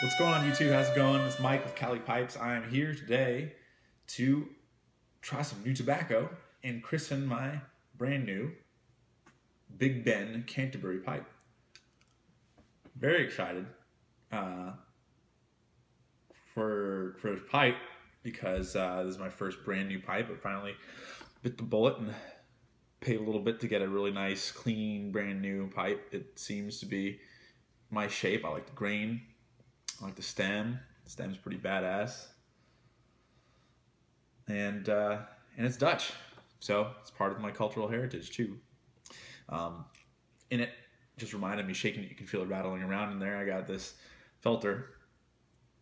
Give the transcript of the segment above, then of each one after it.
What's going on YouTube? How's it going? It's Mike with Cali Pipes. I am here today to try some new tobacco and christen my brand new Big Ben Canterbury pipe. Very excited for this pipe because this is my first brand new pipe. I finally bit the bullet and paid a little bit to get a really nice, clean, brand new pipe. It seems to be my shape. I like the grain. I like the stem. The stem's pretty badass, and it's Dutch, so it's part of my cultural heritage too. In it, just reminded me, shaking it, you can feel it rattling around in there. I got this filter.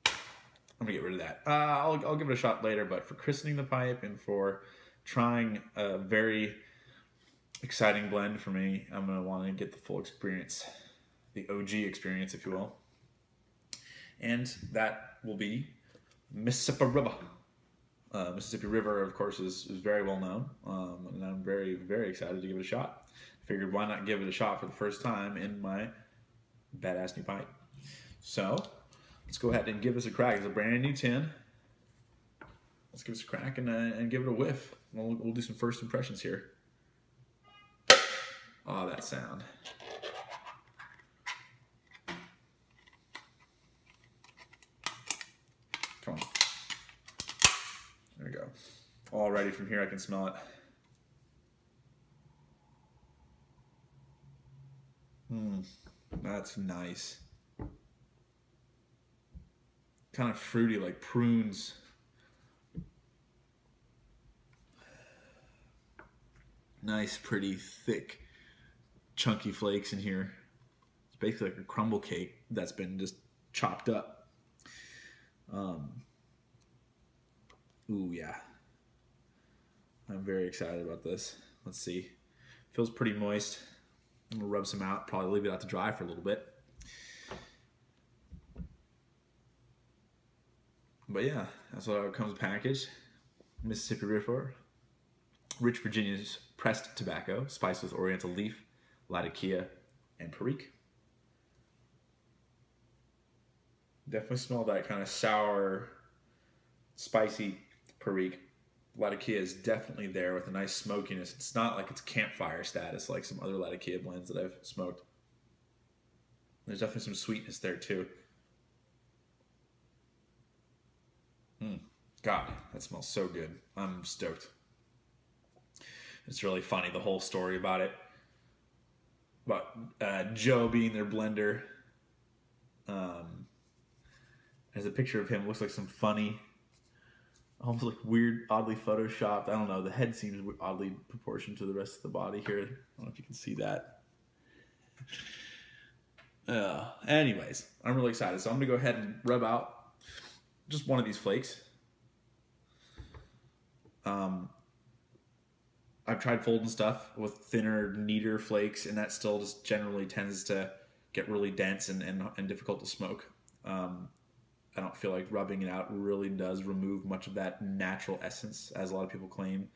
I'm gonna get rid of that. I'll give it a shot later, but for christening the pipe and for trying a very exciting blend for me, I'm gonna want to get the full experience, the OG experience, if you will. And that will be Mississippi River. Mississippi River, of course, is very well known, and I'm very, very excited to give it a shot. Figured why not give it a shot for the first time in my badass new pipe. So let's go ahead and give this a crack. It's a brand new tin. Let's give this a crack and give it a whiff. We'll do some first impressions here. Oh, that sound. Come on. There we go. Already from here I can smell it. That's nice. Kind of fruity, like prunes. Nice, pretty, thick, chunky flakes in here. It's basically like a crumble cake that's been just chopped up. Ooh, yeah. I'm very excited about this. Let's see. Feels pretty moist. I'm gonna rub some out, probably leave it out to dry for a little bit. But yeah, that's what it comes packaged. Mississippi River, rich Virginia's pressed tobacco, spiced with oriental leaf, latakia, and perique. Definitely smell that kind of sour, spicy perique. Latakia is definitely there with a nice smokiness. It's not like it's campfire status like some other Latakia blends that I've smoked. There's definitely some sweetness there too. God, that smells so good. I'm stoked. It's really funny, the whole story about it. About Joe being their blender. There's a picture of him. Looks like some funny, almost like weird, oddly photoshopped. I don't know. The head seems oddly proportioned to the rest of the body here. I don't know if you can see that. Anyways, I'm really excited. So I'm going to go ahead and rub out just one of these flakes. I've tried folding stuff with thinner, neater flakes, and that still just generally tends to get really dense and difficult to smoke. I don't feel like rubbing it out really does remove much of that natural essence, as a lot of people claim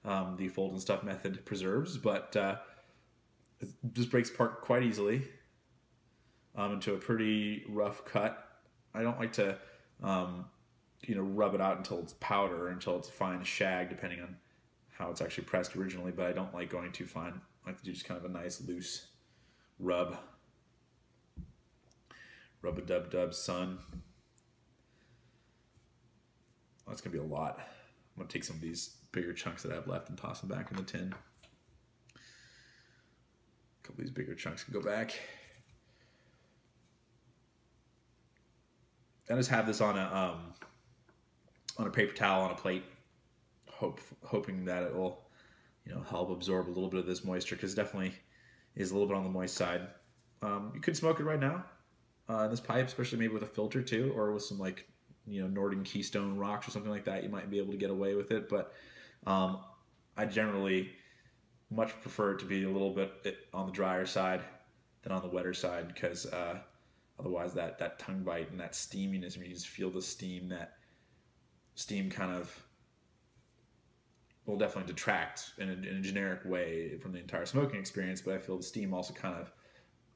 the fold and stuff method preserves, but it just breaks apart quite easily into a pretty rough cut. I don't like to rub it out until it's powder, or until it's a fine shag, depending on how it's actually pressed originally, but I don't like going too fine. I like to do just kind of a nice loose rub. Rub-a-dub-dub, son. Oh, that's going to be a lot. I'm going to take some of these bigger chunks that I have left and toss them back in the tin. A couple of these bigger chunks can go back. I just have this on a paper towel on a plate, hoping that it will, help absorb a little bit of this moisture, because it definitely is a little bit on the moist side. You could smoke it right now in this pipe, especially maybe with a filter too, or with some like Northern Keystone rocks or something like that. You might be able to get away with it, but I generally much prefer it to be a little bit on the drier side than on the wetter side, because otherwise that tongue bite and that steaminess, when you just feel the steam, that steam kind of will definitely detract in a generic way from the entire smoking experience, but I feel the steam also kind of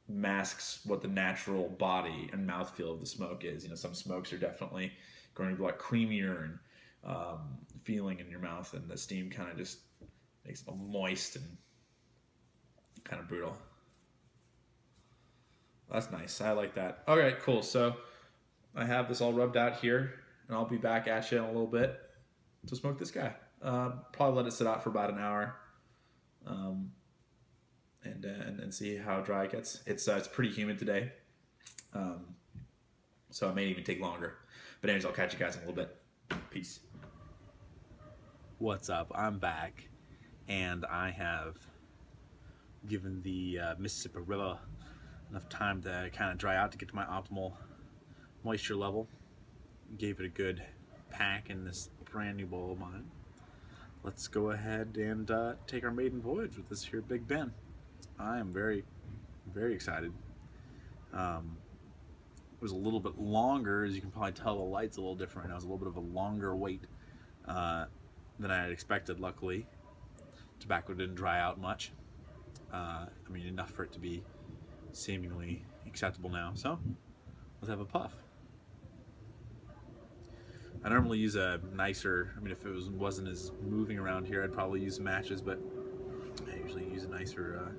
masks what the natural body and mouthfeel of the smoke is. You know, some smokes are definitely going to be a lot creamier and feeling in your mouth, and the steam kind of just makes it moist and kind of brutal. That's nice. I like that. All right, cool. So I have this all rubbed out here, and I'll be back at you in a little bit to smoke this guy. Probably let it sit out for about an hour, and see how dry it gets. It's pretty humid today, so it may even take longer. But anyways, I'll catch you guys in a little bit. Peace. What's up? I'm back, and I have given the Mississippi River enough time to kind of dry out to get to my optimal moisture level. Gave it a good pack in this brand new bowl of mine. Let's go ahead and take our maiden voyage with this here Big Ben. I am very, very excited. It was a little bit longer, as you can probably tell. The light's a little different. It was a little bit of a longer wait than I had expected. Luckily, tobacco didn't dry out much. I mean, enough for it to be seemingly acceptable now. So let's have a puff. I normally use a nicer, I mean, if it wasn't as moving around here, I'd probably use matches, but I usually use a nicer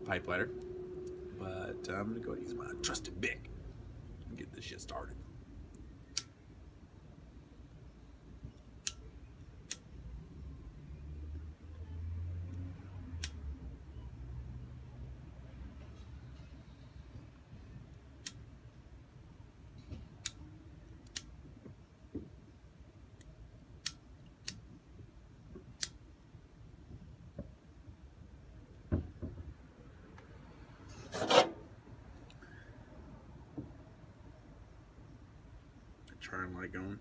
pipe lighter. But I'm gonna go ahead and use my trusted Bic and get this shit started. Trying light going.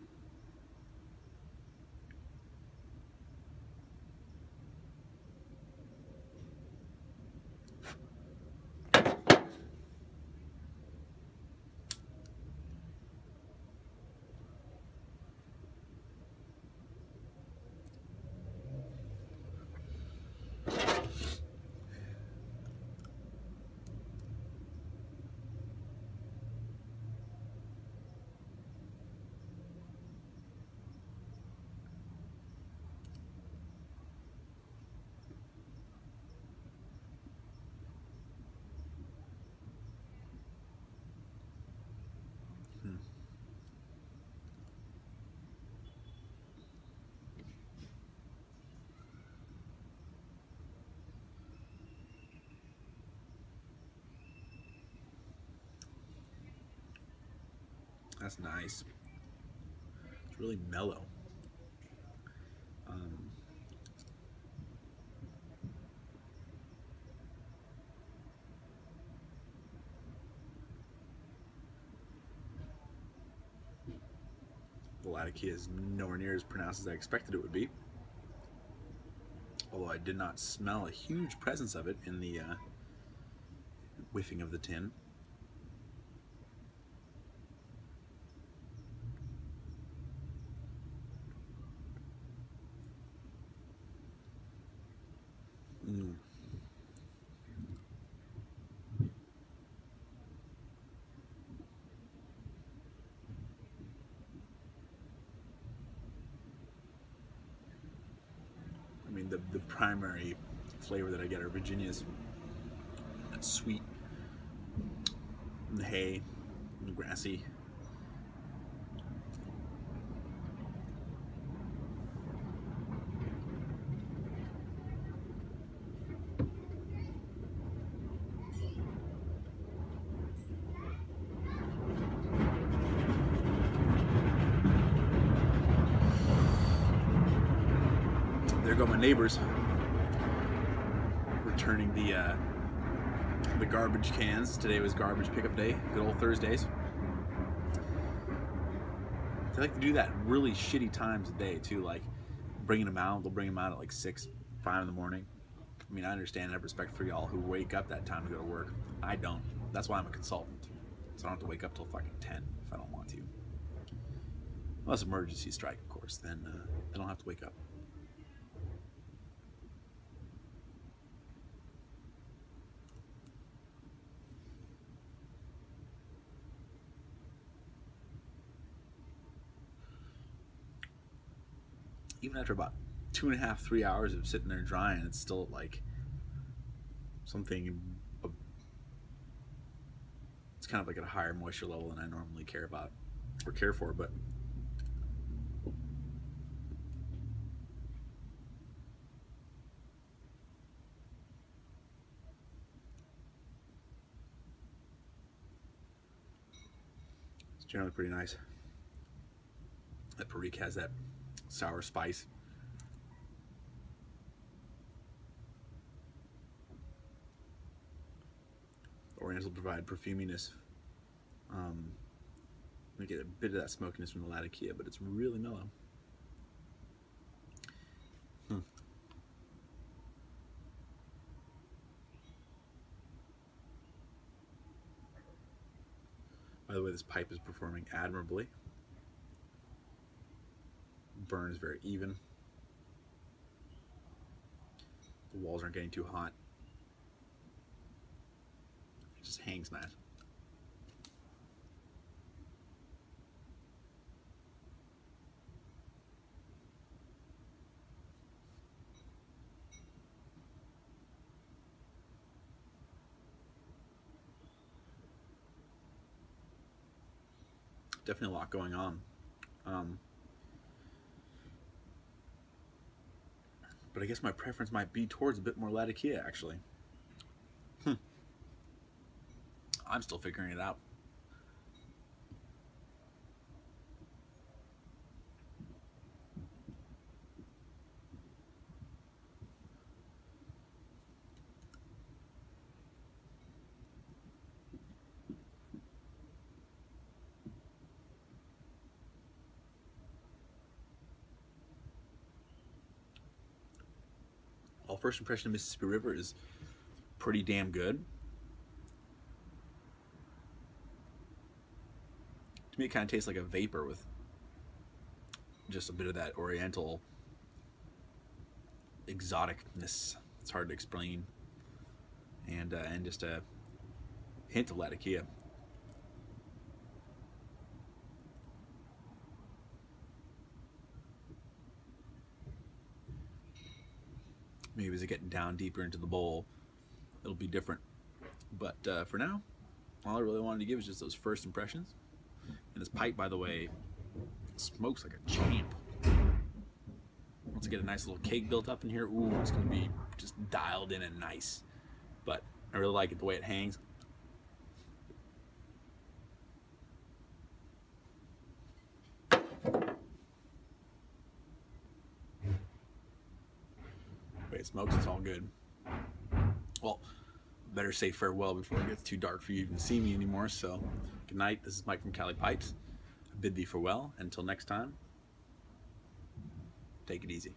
That's nice. It's really mellow. The Latakia is nowhere near as pronounced as I expected it would be. Although I did not smell a huge presence of it in the whiffing of the tin. I mean, the primary flavor that I get are Virginia's. That's sweet, and the hay, and the grassy. There go my neighbors returning the garbage cans. Today was garbage pickup day. Good old Thursdays. They like to do that really shitty times of day too, like bringing them out. They'll bring them out at like 6, 5 in the morning. I mean, I understand and have respect for y'all who wake up that time to go to work. I don't. That's why I'm a consultant. So I don't have to wake up till fucking 10 if I don't want to. Unless emergency strike, of course, then I don't have to wake up. even after about 2.5, 3 hours of sitting there drying, it's still like something. It's kind of like at a higher moisture level than I normally care about or care for, but it's generally pretty nice. That Perique has that sour spice. Orientals provide perfuminess. We get a bit of that smokiness from the Latakia, but it's really mellow. By the way, this pipe is performing admirably. Burn is very even. The walls aren't getting too hot. It just hangs nice. Definitely a lot going on. But I guess my preference might be towards a bit more Latakia, actually. I'm still figuring it out. Well, first impression of Mississippi River is pretty damn good. To me, it kind of tastes like a vapor with just a bit of that Oriental exoticness. It's hard to explain, and just a hint of Latakia. Maybe as I get down deeper into the bowl, it'll be different. But for now, all I really wanted to give is just those first impressions. And this pipe, by the way, smokes like a champ. Once I get a nice little cake built up in here, ooh, it's going to be just dialed in and nice. But I really like it the way it hangs. It smokes, it's all good. Well, better say farewell before it gets too dark for you to even see me anymore. So, good night. This is Mike from Cali Pipes. I bid thee farewell. Until next time, take it easy.